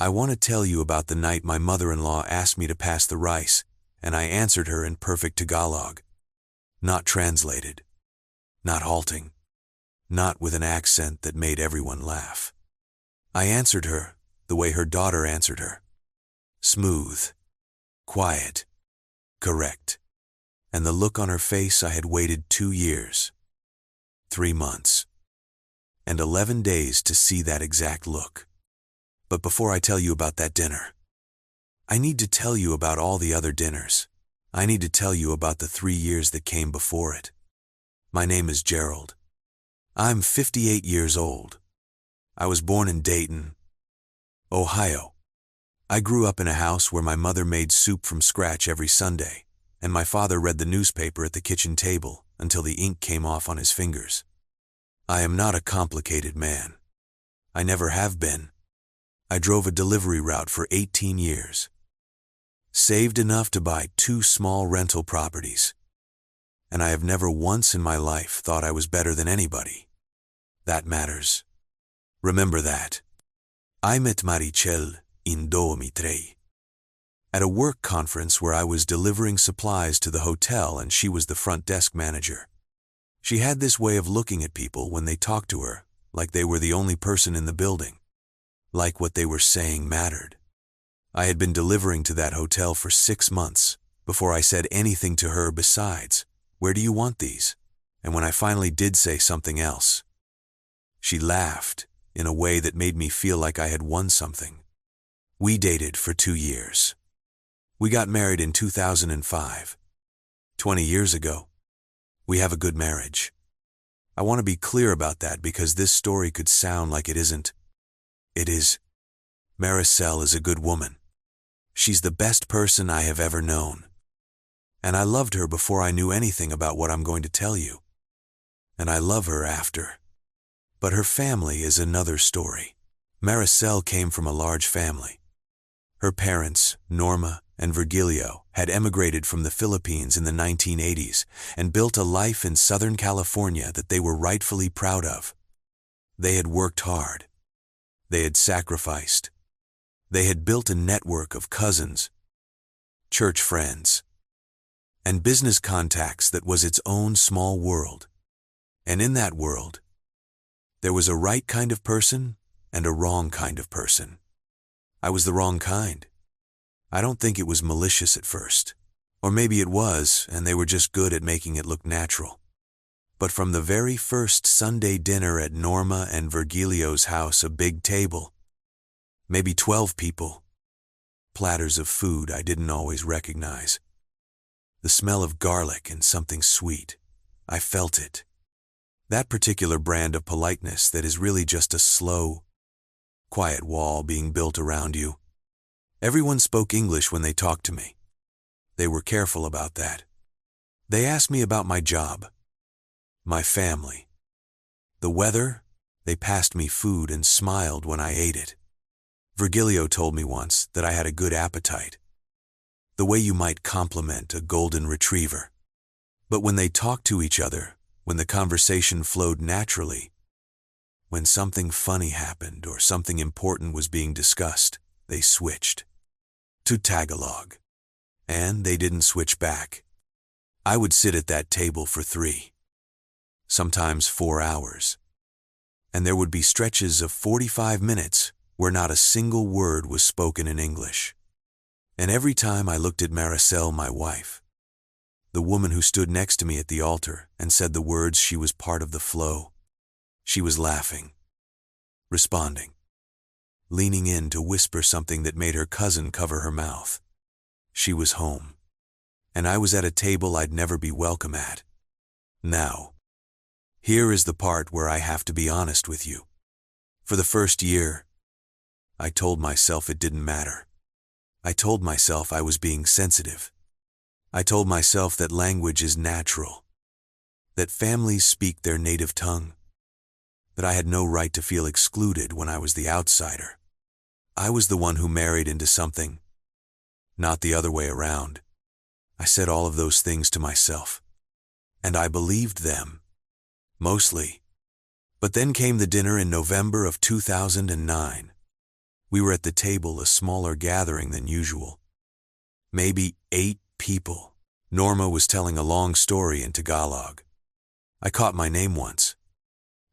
I want to tell you about the night my mother-in-law asked me to pass the rice, and I answered her in perfect Tagalog. Not translated. Not halting. Not with an accent that made everyone laugh. I answered her the way her daughter answered her. Smooth. Quiet. Correct. And the look on her face, I had waited 2 years, 3 months, and 11 days to see that exact look. But before I tell you about that dinner, I need to tell you about all the other dinners. I need to tell you about the 3 years that came before it. My name is Gerald. I'm 58 years old. I was born in Dayton, Ohio. I grew up in a house where my mother made soup from scratch every Sunday, and my father read the newspaper at the kitchen table until the ink came off on his fingers. I am not a complicated man. I never have been. I drove a delivery route for 18 years. Saved enough to buy 2 small rental properties. And I have never once in my life thought I was better than anybody. That matters. Remember that. I met Marichel in 2003 at a work conference where I was delivering supplies to the hotel and she was the front desk manager. She had this way of looking at people when they talked to her, like they were the only person in the building, like what they were saying mattered. I had been delivering to that hotel for 6 months before I said anything to her besides, "Where do you want these?" And when I finally did say something else, she laughed in a way that made me feel like I had won something. We dated for 2 years. We got married in 2005. 20 years ago. We have a good marriage. I want to be clear about that because this story could sound like it isn't. It is. Maricel is a good woman. She's the best person I have ever known. And I loved her before I knew anything about what I'm going to tell you. And I love her after. But her family is another story. Maricel came from a large family. Her parents, Norma and Virgilio, had emigrated from the Philippines in the 1980s and built a life in Southern California that they were rightfully proud of. They had worked hard. They had sacrificed. They had built a network of cousins, church friends, and business contacts that was its own small world. And in that world, there was a right kind of person and a wrong kind of person. I was the wrong kind. I don't think it was malicious at first. Or maybe it was, and they were just good at making it look natural. But from the very first Sunday dinner at Norma and Virgilio's house, a big table, maybe 12 people, platters of food I didn't always recognize, the smell of garlic and something sweet, I felt it. That particular brand of politeness that is really just a slow, quiet wall being built around you. Everyone spoke English when they talked to me. They were careful about that. They asked me about my job, my family, the weather. They passed me food and smiled when I ate it. Virgilio told me once that I had a good appetite, the way you might compliment a golden retriever. But when they talked to each other, when the conversation flowed naturally, when something funny happened or something important was being discussed, they switched to Tagalog. And they didn't switch back. I would sit at that table for 3, sometimes 4 hours. And there would be stretches of 45 minutes where not a single word was spoken in English. And every time I looked at Maricel, my wife, the woman who stood next to me at the altar and said the words, she was part of the flow. She was laughing, responding, leaning in to whisper something that made her cousin cover her mouth. She was home, and I was at a table I'd never be welcome at. Now, here is the part where I have to be honest with you. For the first year, I told myself it didn't matter. I told myself I was being sensitive. I told myself that language is natural, that families speak their native tongue, that I had no right to feel excluded when I was the outsider. I was the one who married into something, not the other way around. I said all of those things to myself, and I believed them, mostly. But then came the dinner in November of 2009. We were at the table, a smaller gathering than usual. Maybe 8 people. Norma was telling a long story in Tagalog. I caught my name once.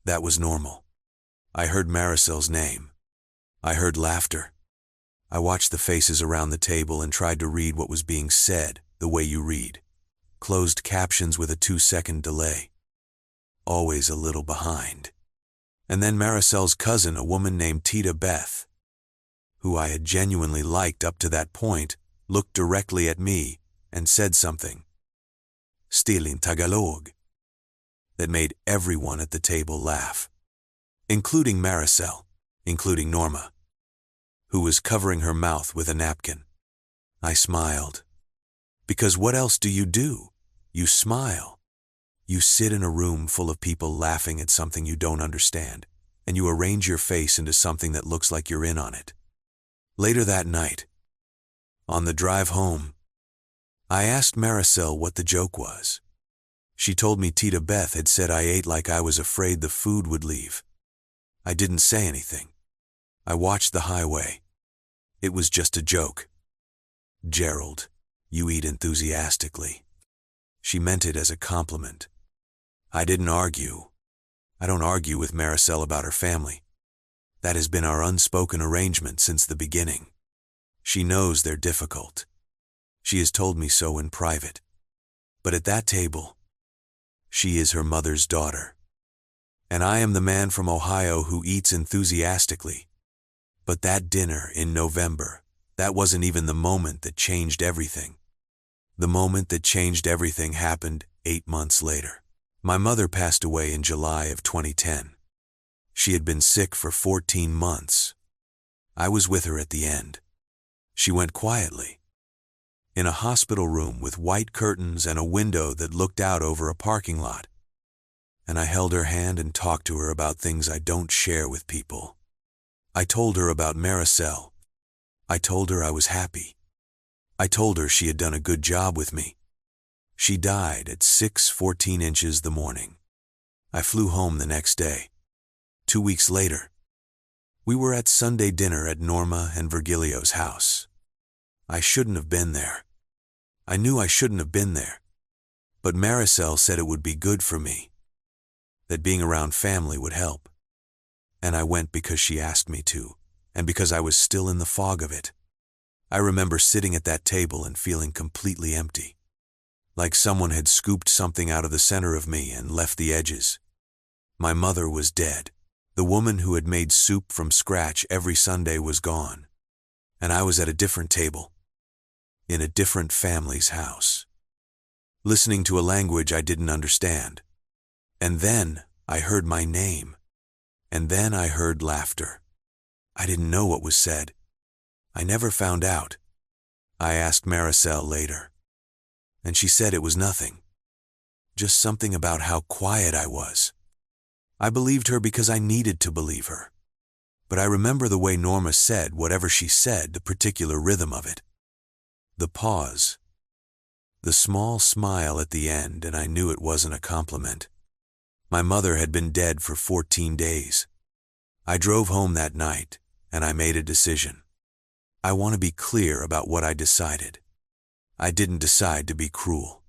That was normal. I heard Maricel's name. I heard laughter. I watched the faces around the table and tried to read what was being said the way you read. Closed captions with a 2-second delay. Always a little behind. And then Maricel's cousin, a woman named Tita Beth, who I had genuinely liked up to that point, looked directly at me and said something, still in Tagalog, that made everyone at the table laugh, including Maricel, including Norma, who was covering her mouth with a napkin. I smiled. Because what else do? You smile. You sit in a room full of people laughing at something you don't understand, and you arrange your face into something that looks like you're in on it. Later that night, on the drive home, I asked Maricel what the joke was. She told me Tita Beth had said I ate like I was afraid the food would leave. I didn't say anything. I watched the highway. It was just a joke. Gerald, you eat enthusiastically. She meant it as a compliment. I didn't argue. I don't argue with Maricel about her family. That has been our unspoken arrangement since the beginning. She knows they're difficult. She has told me so in private. But at that table, she is her mother's daughter. And I am the man from Ohio who eats enthusiastically. But that dinner in November, that wasn't even the moment that changed everything. The moment that changed everything happened 8 months later. My mother passed away in July of 2010. She had been sick for 14 months. I was with her at the end. She went quietly. In a hospital room with white curtains and a window that looked out over a parking lot. And I held her hand and talked to her about things I don't share with people. I told her about Maricel. I told her I was happy. I told her she had done a good job with me. She died at 6:14 inches the morning. I flew home the next day. 2 weeks later, we were at Sunday dinner at Norma and Virgilio's house. I shouldn't have been there. I knew I shouldn't have been there. But Maricel said it would be good for me, that being around family would help. And I went because she asked me to, and because I was still in the fog of it. I remember sitting at that table and feeling completely empty. Like someone had scooped something out of the center of me and left the edges. My mother was dead. The woman who had made soup from scratch every Sunday was gone. And I was at a different table, in a different family's house, listening to a language I didn't understand. And then I heard my name. And then I heard laughter. I didn't know what was said. I never found out. I asked Maricel later, and she said it was nothing. Just something about how quiet I was. I believed her because I needed to believe her. But I remember the way Norma said whatever she said, the particular rhythm of it. The pause. The small smile at the end, and I knew it wasn't a compliment. My mother had been dead for 14 days. I drove home that night, and I made a decision. I want to be clear about what I decided. I didn't decide to be cruel.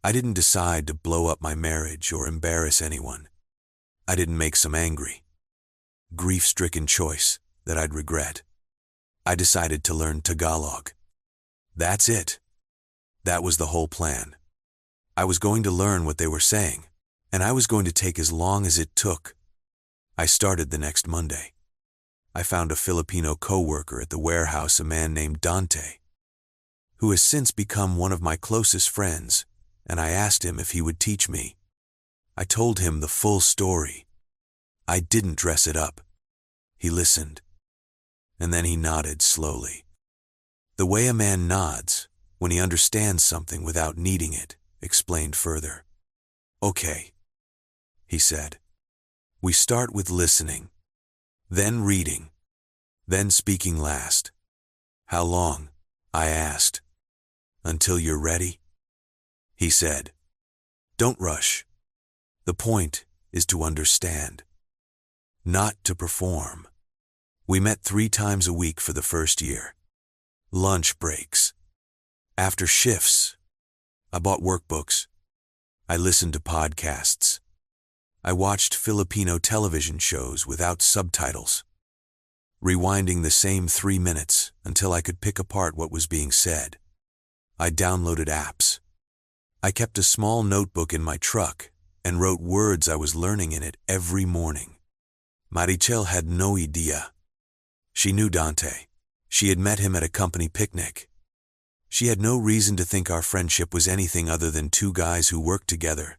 I didn't decide to blow up my marriage or embarrass anyone. I didn't make some angry, grief-stricken choice that I'd regret. I decided to learn Tagalog. That's it. That was the whole plan. I was going to learn what they were saying, and I was going to take as long as it took. I started the next Monday. I found a Filipino co-worker at the warehouse, a man named Dante, who has since become one of my closest friends, and I asked him if he would teach me. I told him the full story. I didn't dress it up. He listened, and then he nodded slowly. The way a man nods when he understands something without needing it, explained further. Okay, he said. We start with listening, then reading, then speaking last. How long? I asked. Until you're ready? He said. Don't rush. The point is to understand, not to perform. We met 3 times a week for the first year. Lunch breaks. After shifts, I bought workbooks. I listened to podcasts. I watched Filipino television shows without subtitles, rewinding the same 3 minutes until I could pick apart what was being said. I downloaded apps. I kept a small notebook in my truck and wrote words I was learning in it every morning. Marichel had no idea. She knew Dante. She had met him at a company picnic. She had no reason to think our friendship was anything other than 2 guys who worked together.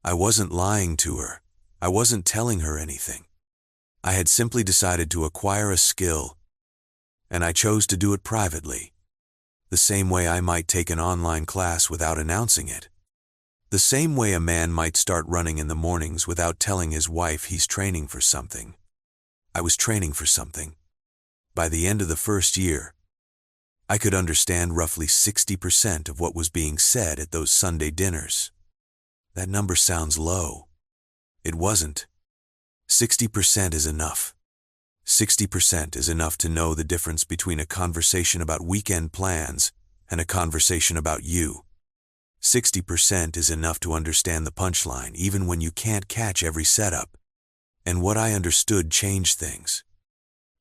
I wasn't lying to her. I wasn't telling her anything. I had simply decided to acquire a skill, and I chose to do it privately, the same way I might take an online class without announcing it. The same way a man might start running in the mornings without telling his wife he's training for something. I was training for something. By the end of the first year, I could understand roughly 60% of what was being said at those Sunday dinners. That number sounds low. It wasn't. 60% is enough. 60% is enough to know the difference between a conversation about weekend plans and a conversation about you. 60% is enough to understand the punchline even when you can't catch every setup. And what I understood changed things.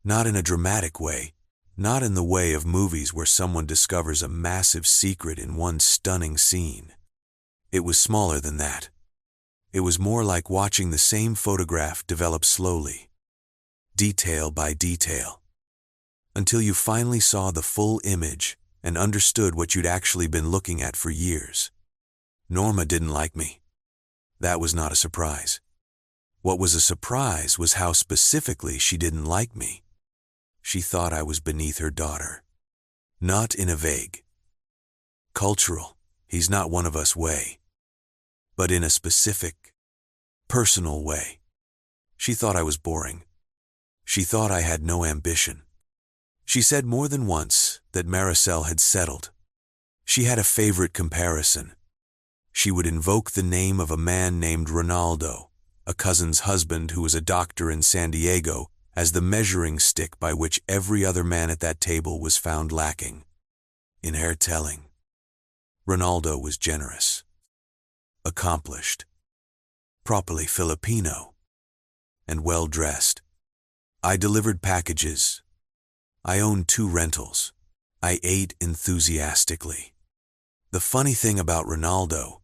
Not in a dramatic way, not in the way of movies where someone discovers a massive secret in one stunning scene. It was smaller than that. It was more like watching the same photograph develop slowly, detail by detail, until you finally saw the full image and understood what you'd actually been looking at for years. Norma didn't like me. That was not a surprise. What was a surprise was how specifically she didn't like me. She thought I was beneath her daughter. Not in a vague, cultural, he's not one of us way, but in a specific, personal way. She thought I was boring. She thought I had no ambition. She said more than once that Maricel had settled. She had a favorite comparison. She would invoke the name of a man named Ronaldo, a cousin's husband who was a doctor in San Diego, as the measuring stick by which every other man at that table was found lacking. In her telling, Ronaldo was generous, accomplished, properly Filipino, and well-dressed. I delivered packages. I owned 2 rentals. I ate enthusiastically. The funny thing about Ronaldo,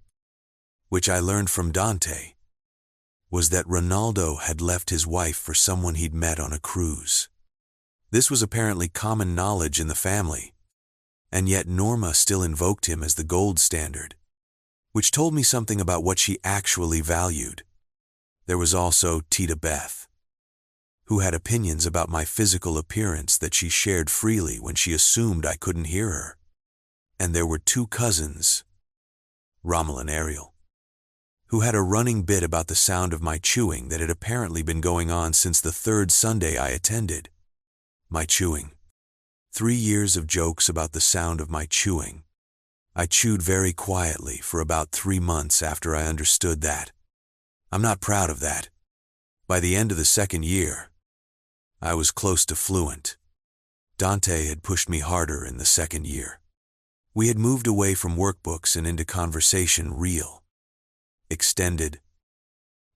which I learned from Dante, was that Ronaldo had left his wife for someone he'd met on a cruise. This was apparently common knowledge in the family, and yet Norma still invoked him as the gold standard, which told me something about what she actually valued. There was also Tita Beth, who had opinions about my physical appearance that she shared freely when she assumed I couldn't hear her. And there were 2 cousins, Rommel and Ariel, who had a running bit about the sound of my chewing that had apparently been going on since the 3rd Sunday I attended. My chewing. 3 years of jokes about the sound of my chewing. I chewed very quietly for about 3 months after I understood that. I'm not proud of that. By the end of the 2nd year, I was close to fluent. Dante had pushed me harder in the 2nd year. We had moved away from workbooks and into conversation real. Extended,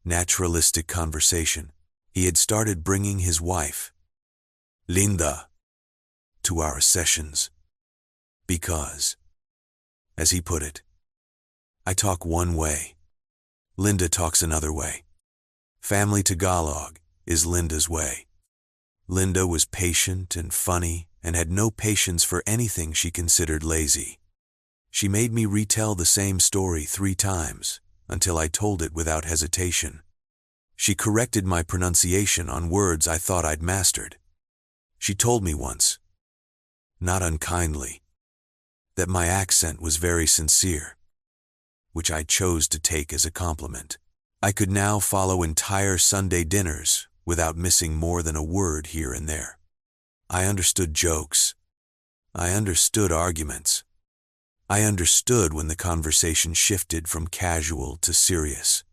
naturalistic conversation. He had started bringing his wife, Linda, to our sessions. Because, as he put it, I talk one way. Linda talks another way. Family Tagalog is Linda's way. Linda was patient and funny and had no patience for anything she considered lazy. She made me retell the same story 3 times, until I told it without hesitation. She corrected my pronunciation on words I thought I'd mastered. She told me once, not unkindly, that my accent was very sincere, which I chose to take as a compliment. I could now follow entire Sunday dinners without missing more than a word here and there. I understood jokes. I understood arguments. I understood when the conversation shifted from casual to serious.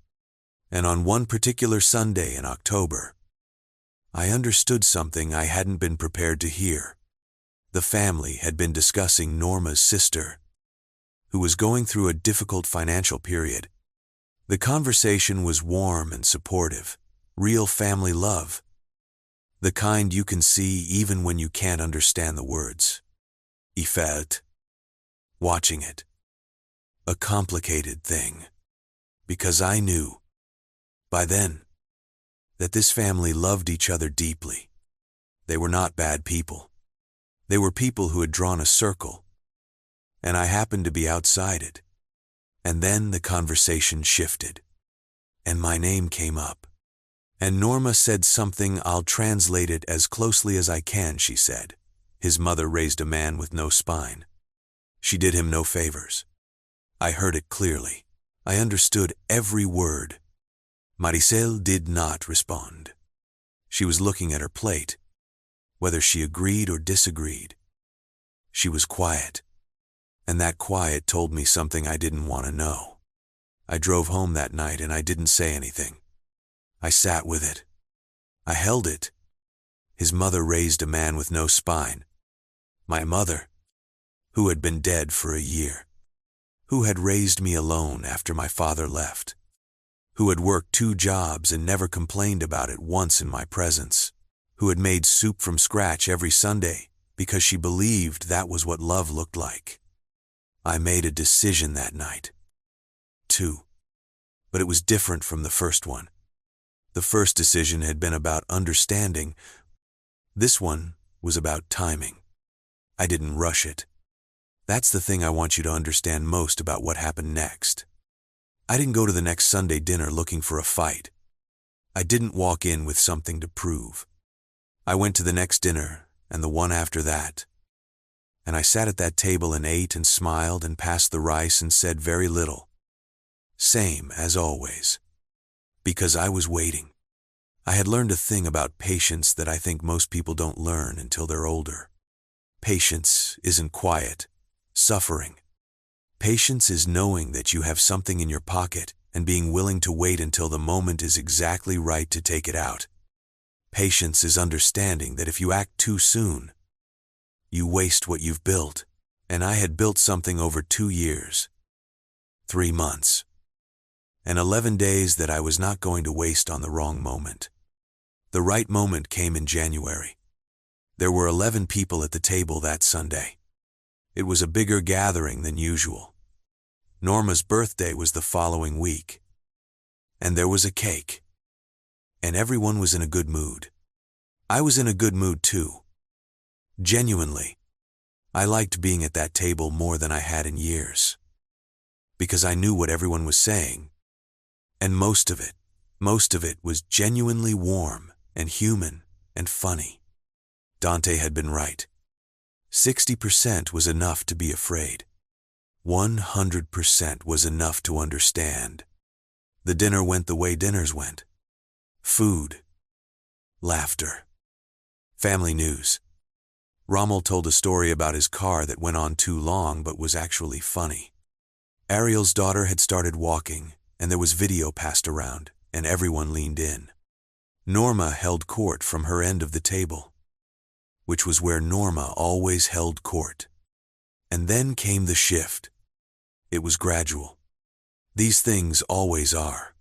And on one particular Sunday in October, I understood something I hadn't been prepared to hear. The family had been discussing Norma's sister, who was going through a difficult financial period. The conversation was warm and supportive, real family love, the kind you can see even when you can't understand the words. I felt, watching it, a complicated thing, because I knew, by then, that this family loved each other deeply. They were not bad people. They were people who had drawn a circle, and I happened to be outside it. And then the conversation shifted, and my name came up. And Norma said something. I'll translate it as closely as I can, she said. His mother raised a man with no spine. She did him no favors. I heard it clearly. I understood every word. Maricel did not respond. She was looking at her plate, whether she agreed or disagreed. She was quiet, and that quiet told me something I didn't want to know. I drove home that night and I didn't say anything. I sat with it. I held it. His mother raised a man with no spine. My mother, who had been dead for a year, who had raised me alone after my father left, who had worked 2 jobs and never complained about it once in my presence, who had made soup from scratch every Sunday because she believed that was what love looked like. I made a decision that night, too, but it was different from the first one. The first decision had been about understanding. This one was about timing. I didn't rush it. That's the thing I want you to understand most about what happened next. I didn't go to the next Sunday dinner looking for a fight. I didn't walk in with something to prove. I went to the next dinner and the one after that. And I sat at that table and ate and smiled and passed the rice and said very little. Same as always. Because I was waiting. I had learned a thing about patience that I think most people don't learn until they're older. Patience isn't quiet, suffering. Patience is knowing that you have something in your pocket and being willing to wait until the moment is exactly right to take it out. Patience is understanding that if you act too soon, you waste what you've built. And I had built something over 2 years, 3 months, and 11 days that I was not going to waste on the wrong moment. The right moment came in January. There were 11 people at the table that Sunday. It was a bigger gathering than usual. Norma's birthday was the following week. And there was a cake. And everyone was in a good mood. I was in a good mood too. Genuinely. I liked being at that table more than I had in years. Because I knew what everyone was saying. And most of it was genuinely warm and human and funny. Dante had been right. 60% was enough to be afraid. 100% was enough to understand. The dinner went the way dinners went. Food. Laughter. Family news. Rommel told a story about his car that went on too long but was actually funny. Ariel's daughter had started walking, and there was video passed around, and everyone leaned in. Norma held court from her end of the table, which was where Norma always held court. And then came the shift. It was gradual. These things always are.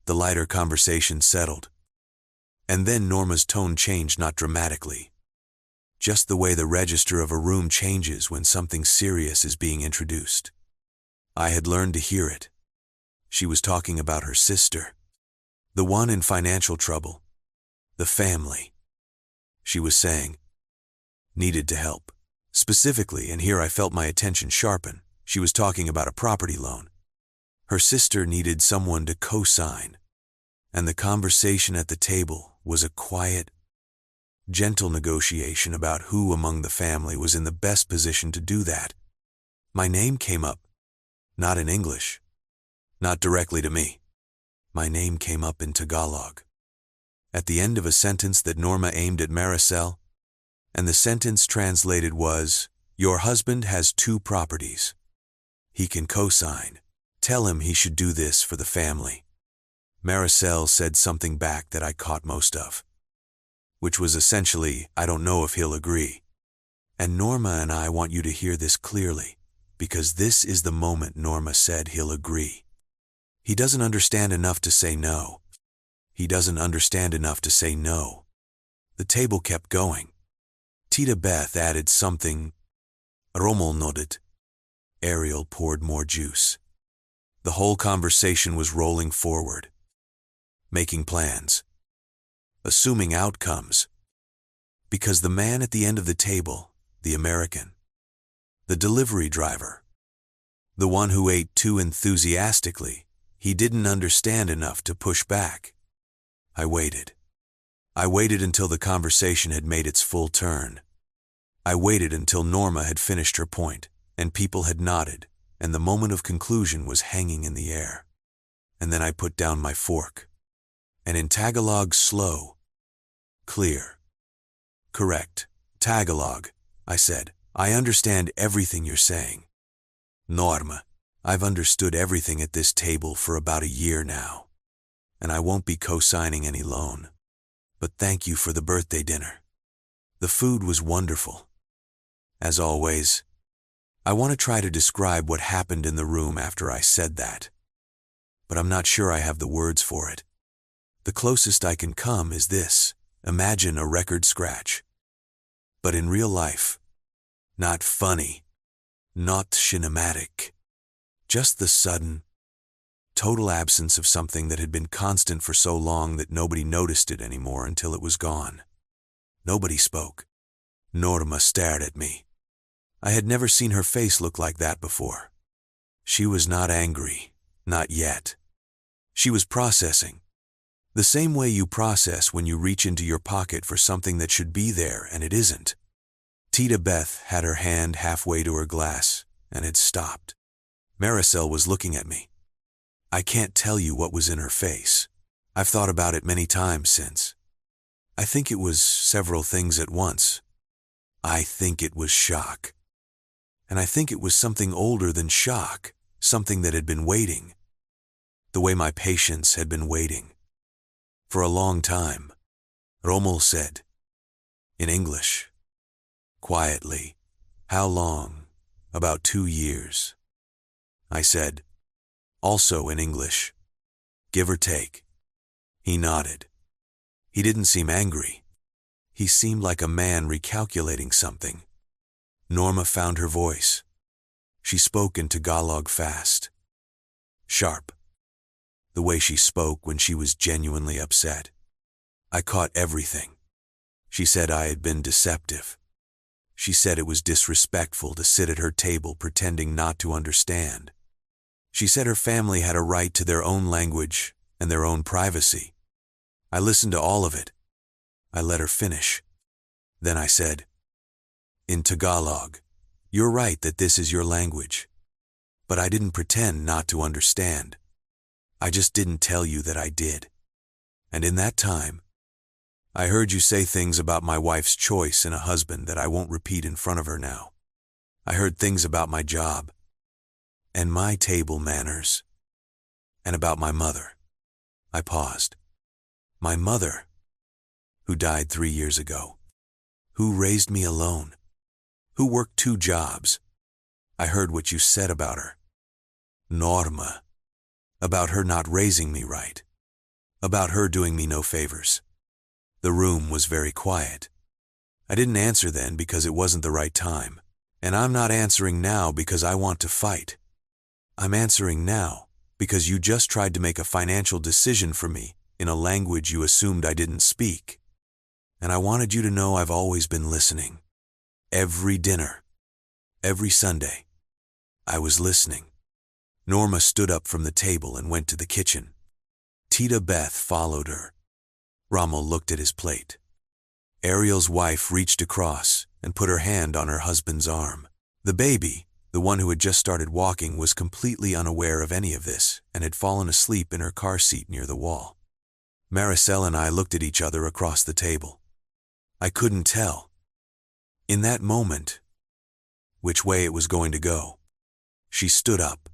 The lighter conversation settled. And then Norma's tone changed, not dramatically. Just the way the register of a room changes when something serious is being introduced. I had learned to hear it. She was talking about her sister. The one in financial trouble. The family. She was saying, needed to help. Specifically, and here I felt my attention sharpen, she was talking about a property loan. Her sister needed someone to co-sign. And the conversation at the table was a quiet, gentle negotiation about who among the family was in the best position to do that. My name came up, not in English, not directly to me. My name came up in Tagalog. At the end of a sentence that Norma aimed at Maricel, and the sentence translated was, "Your husband has 2 properties. He can co-sign. Tell him he should do this for the family." Maricel said something back that I caught most of. which was essentially, I don't know if he'll agree. And Norma and I want you to hear this clearly, because this is the moment Norma said he'll agree. He doesn't understand enough to say no. He doesn't understand enough to say no. The table kept going. Tita Beth added something. Rommel nodded. Ariel poured more juice. The whole conversation was rolling forward. Making plans. Assuming outcomes. Because the man at the end of the table, the American, the delivery driver, the one who ate too enthusiastically, he didn't understand enough to push back. I waited. I waited until the conversation had made its full turn. I waited until Norma had finished her point, and people had nodded, and the moment of conclusion was hanging in the air. And then I put down my fork. And in Tagalog, slow, clear, correct, Tagalog, I said, I understand everything you're saying. Norma, I've understood everything at this table for about a year now, and I won't be co-signing any loan. But thank you for the birthday dinner. The food was wonderful. As always, I want to try to describe what happened in the room after I said that, but I'm not sure I have the words for it. The closest I can come is this: imagine a record scratch. But in real life. Not funny. Not cinematic. Just the sudden, total absence of something that had been constant for so long that nobody noticed it anymore until it was gone. Nobody spoke. Norma stared at me. I had never seen her face look like that before. She was not angry. Not yet. She was processing. The same way you process when you reach into your pocket for something that should be there and it isn't. Tita Beth had her hand halfway to her glass and had stopped. Maricel was looking at me. I can't tell you what was in her face. I've thought about it many times since. I think it was several things at once. I think it was shock. And I think it was something older than shock, something that had been waiting. The way my patients had been waiting. For a long time, Rommel said, in English, quietly, how long? About 2 years. I said, also in English, give or take. He nodded. He didn't seem angry. He seemed like a man recalculating something. Norma found her voice. She spoke in Tagalog fast. Sharp. The way she spoke when she was genuinely upset. I caught everything. She said I had been deceptive. She said it was disrespectful to sit at her table pretending not to understand. She said her family had a right to their own language and their own privacy. I listened to all of it. I let her finish. Then I said, in Tagalog, you're right that this is your language. But I didn't pretend not to understand. I just didn't tell you that I did. And in that time, I heard you say things about my wife's choice in a husband that I won't repeat in front of her now. I heard things about my job, and my table manners, and about my mother. I paused. My mother, who died 3 years ago, who raised me alone, who worked 2 jobs. I heard what you said about her. Norma. About her not raising me right. About her doing me no favors. The room was very quiet. I didn't answer then because it wasn't the right time. And I'm not answering now because I want to fight. I'm answering now because you just tried to make a financial decision for me in a language you assumed I didn't speak. And I wanted you to know I've always been listening. Every dinner. Every Sunday. I was listening. Norma stood up from the table and went to the kitchen. Tita Beth followed her. Rommel looked at his plate. Ariel's wife reached across and put her hand on her husband's arm. The baby, the one who had just started walking, was completely unaware of any of this and had fallen asleep in her car seat near the wall. Maricel and I looked at each other across the table. I couldn't tell, in that moment, which way it was going to go. She stood up.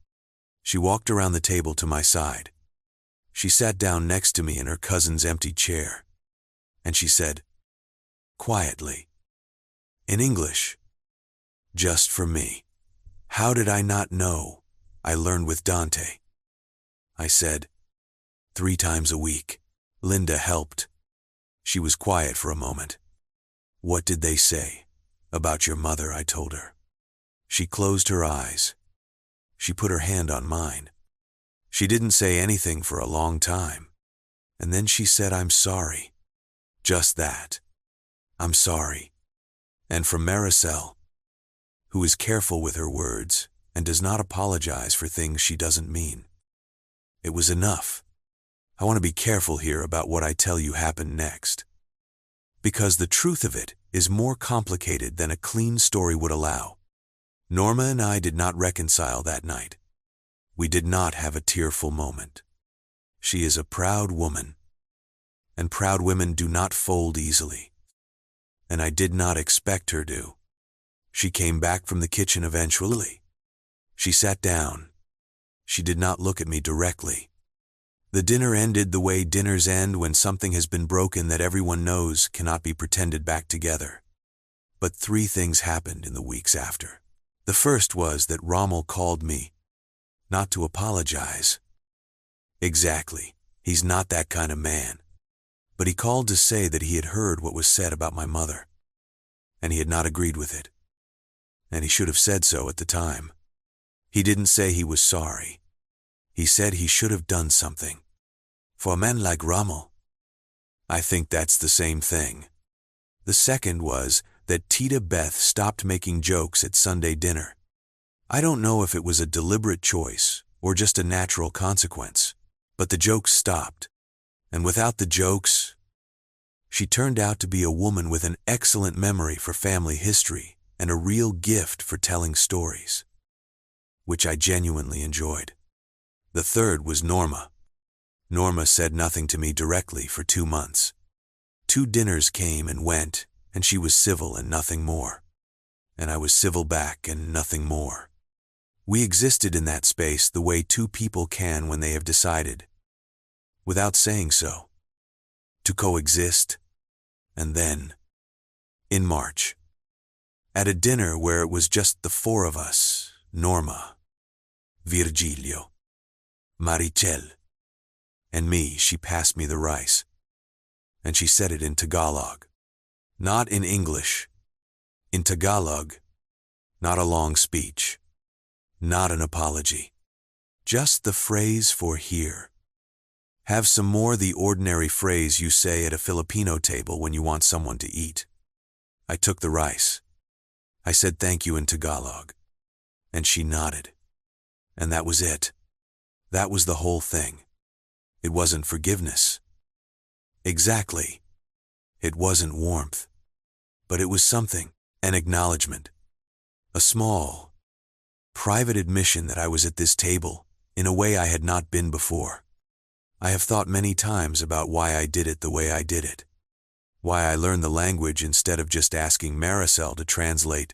She walked around the table to my side. She sat down next to me in her cousin's empty chair. And she said, quietly. In English. Just for me. How did I not know? I learned with Dante. I said, 3 times a week. Linda helped. She was quiet for a moment. What did they say? About your mother, I told her. She closed her eyes. She put her hand on mine. She didn't say anything for a long time. And then she said, I'm sorry. Just that. I'm sorry. And from Maricel, who is careful with her words and does not apologize for things she doesn't mean. It was enough. I want to be careful here about what I tell you happened next. Because the truth of it is more complicated than a clean story would allow. Norma and I did not reconcile that night. We did not have a tearful moment. She is a proud woman, and proud women do not fold easily. And I did not expect her to. She came back from the kitchen eventually. She sat down. She did not look at me directly. The dinner ended the way dinners end when something has been broken that everyone knows cannot be pretended back together. But 3 things happened in the weeks after. The first was that Rommel called me, not to apologize. Exactly, he's not that kind of man. But he called to say that he had heard what was said about my mother, and he had not agreed with it. And he should have said so at the time. He didn't say he was sorry. He said he should have done something. For a man like Rommel, I think that's the same thing. The second was that Tita Beth stopped making jokes at Sunday dinner. I don't know if it was a deliberate choice or just a natural consequence, but the jokes stopped. And without the jokes, she turned out to be a woman with an excellent memory for family history and a real gift for telling stories, which I genuinely enjoyed. The third was Norma. Norma said nothing to me directly for 2 months. 2 dinners came and went, and she was civil and nothing more. And I was civil back and nothing more. We existed in that space the way 2 people can when they have decided, without saying so, to coexist. And then, in March, at a dinner where it was just the 4 of us, Norma, Virgilio, Marichel, and me, she passed me the rice. And she said it in Tagalog. Not in English. In Tagalog. Not a long speech. Not an apology. Just the phrase for here. Have some more the ordinary phrase you say at a Filipino table when you want someone to eat. I took the rice. I said thank you in Tagalog. And she nodded. And that was it. That was the whole thing. It wasn't forgiveness. Exactly. It wasn't warmth. But it was something, an acknowledgement. A small, private admission that I was at this table in a way I had not been before. I have thought many times about why I did it the way I did it. Why I learned the language instead of just asking Maricel to translate.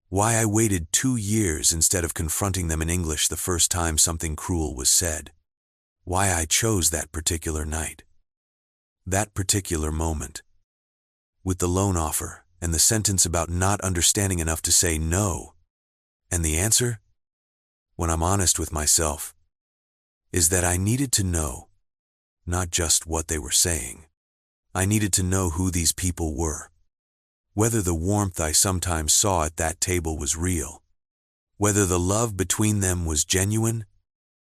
Why I waited 2 years instead of confronting them in English the first time something cruel was said. Why I chose that particular night. That particular moment. With the loan offer and the sentence about not understanding enough to say no. And the answer, when I'm honest with myself, is that I needed to know, not just what they were saying. I needed to know who these people were. Whether the warmth I sometimes saw at that table was real. Whether the love between them was genuine.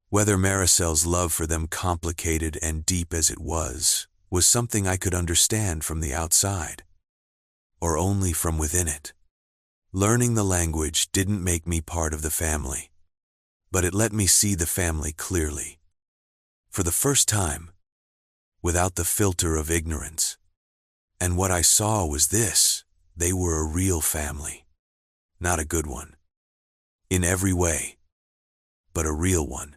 Whether Maricel's love for them, complicated and deep as it was something I could understand from the outside, or only from within it. Learning the language didn't make me part of the family, but it let me see the family clearly. For the first time, without the filter of ignorance. And what I saw was this: they were a real family. Not a good one. In every way, but a real one.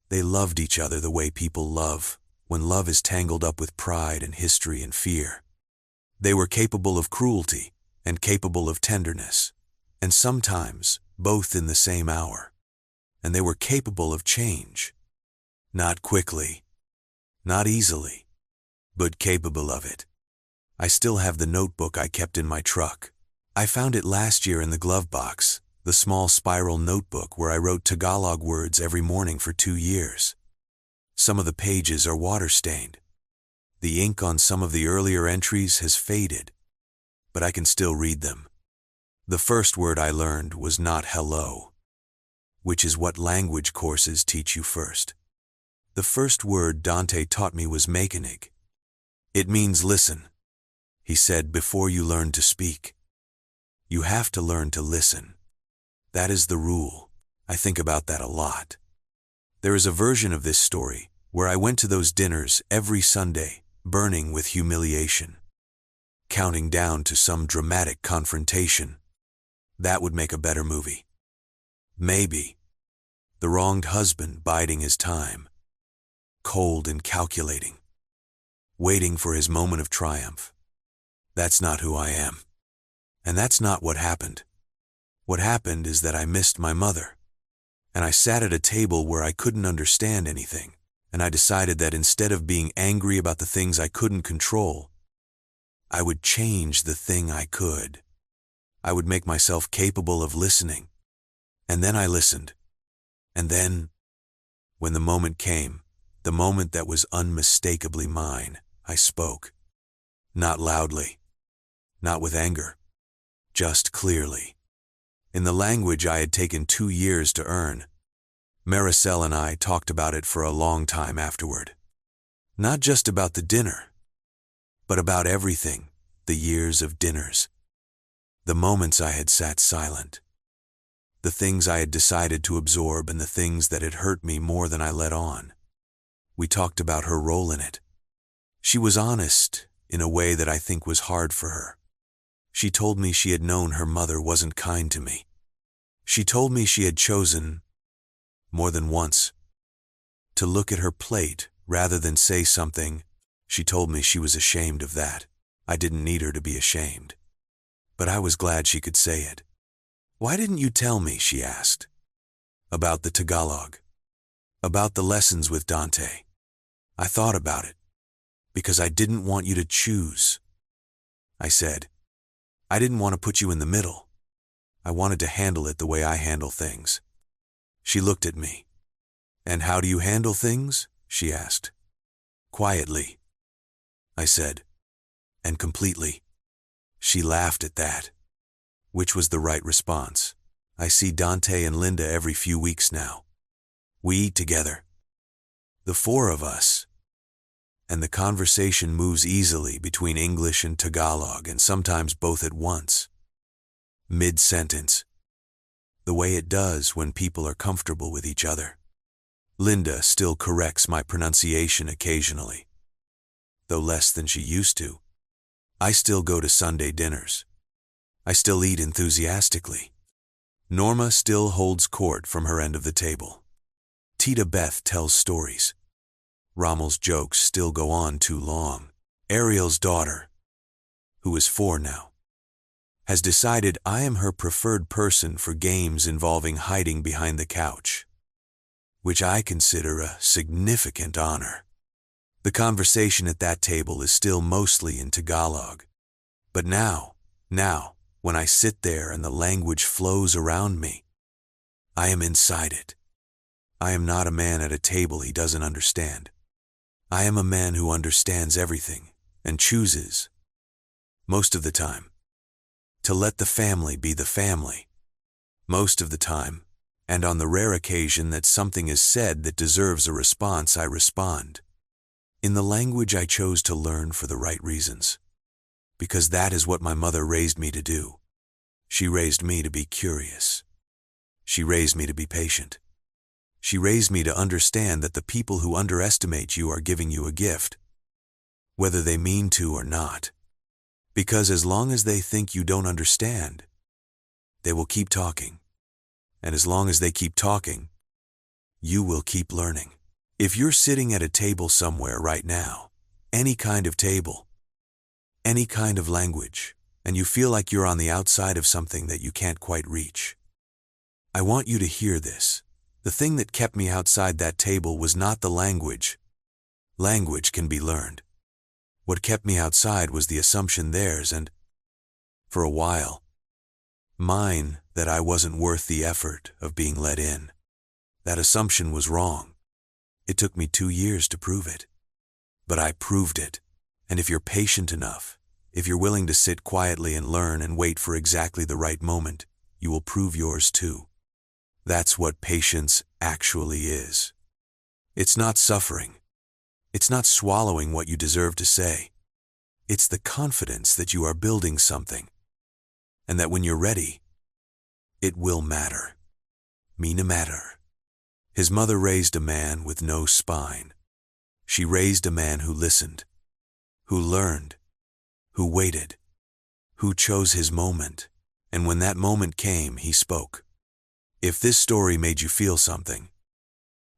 They loved each other the way people love, when love is tangled up with pride and history and fear. They were capable of cruelty and capable of tenderness, and sometimes both in the same hour. And they were capable of change. Not quickly, not easily, but capable of it. I still have the notebook I kept in my truck. I found it last year in the glove box, the small spiral notebook where I wrote Tagalog words every morning for 2 years. Some of the pages are water-stained. The ink on some of the earlier entries has faded, but I can still read them. The first word I learned was not hello, which is what language courses teach you first. The first word Dante taught me was mechanig. It means listen. He said, before you learn to speak, you have to learn to listen. That is the rule. I think about that a lot. There is a version of this story where I went to those dinners every Sunday, burning with humiliation, counting down to some dramatic confrontation. That would make a better movie. Maybe. The wronged husband biding his time, cold and calculating, waiting for his moment of triumph. That's not who I am. And that's not what happened. What happened is that I missed my mother. And I sat at a table where I couldn't understand anything. And I decided that instead of being angry about the things I couldn't control, I would change the thing I could. I would make myself capable of listening. And then I listened. And then, when the moment came, the moment that was unmistakably mine, I spoke. Not loudly. Not with anger. Just clearly. In the language I had taken 2 years to earn. Maricel and I talked about it for a long time afterward. Not just about the dinner, but about everything, the years of dinners. The moments I had sat silent. The things I had decided to absorb and the things that had hurt me more than I let on. We talked about her role in it. She was honest in a way that I think was hard for her. She told me she had known her mother wasn't kind to me. She told me she had chosen, more than once, to look at her plate rather than say something. She told me she was ashamed of that. I didn't need her to be ashamed. But I was glad she could say it. Why didn't you tell me, she asked, about the Tagalog, about the lessons with Dante? I thought about it, because I didn't want you to choose. I said, I didn't want to put you in the middle. I wanted to handle it the way I handle things. She looked at me. And how do you handle things? She asked. Quietly, I said, and completely. She laughed at that, which was the right response. I see Dante and Linda every few weeks now. We eat together. The 4 of us. And the conversation moves easily between English and Tagalog, and sometimes both at once. Mid-sentence. The way it does when people are comfortable with each other. Linda still corrects my pronunciation occasionally, though less than she used to. I still go to Sunday dinners. I still eat enthusiastically. Norma still holds court from her end of the table. Tita Beth tells stories. Rommel's jokes still go on too long. Ariel's daughter, who is 4 now, has decided I am her preferred person for games involving hiding behind the couch, which I consider a significant honor. The conversation at that table is still mostly in Tagalog. But now, when I sit there and the language flows around me, I am inside it. I am not a man at a table he doesn't understand. I am a man who understands everything and chooses, most of the time, to let the family be the family. Most of the time, and on the rare occasion that something is said that deserves a response, I respond in the language I chose to learn for the right reasons, because that is what my mother raised me to do. She raised me to be curious. She raised me to be patient. She raised me to understand that the people who underestimate you are giving you a gift, whether they mean to or not. Because as long as they think you don't understand, they will keep talking. And as long as they keep talking, you will keep learning. If you're sitting at a table somewhere right now, any kind of table, any kind of language, and you feel like you're on the outside of something that you can't quite reach, I want you to hear this. The thing that kept me outside that table was not the language. Language can be learned. What kept me outside was the assumption theirs, and, for a while, mine, that I wasn't worth the effort of being let in. That assumption was wrong. It took me 2 years to prove it. But I proved it. And if you're patient enough, if you're willing to sit quietly and learn and wait for exactly the right moment, you will prove yours too. That's what patience actually is. It's not suffering. It's not swallowing what you deserve to say. It's the confidence that you are building something, and that when you're ready, it will matter. Mean matter. His mother raised a man with no spine. She raised a man who listened, who learned, who waited, who chose his moment, and when that moment came, he spoke. If this story made you feel something,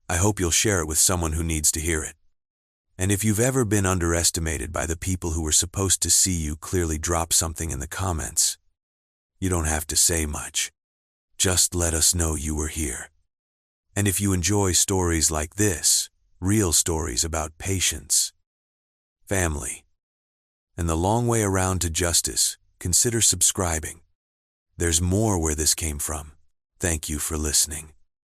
I hope you'll share it with someone who needs to hear it. And if you've ever been underestimated by the people who were supposed to see you, clearly drop something in the comments. You don't have to say much. Just let us know you were here. And if you enjoy stories like this, real stories about patience, family, and the long way around to justice, consider subscribing. There's more where this came from. Thank you for listening.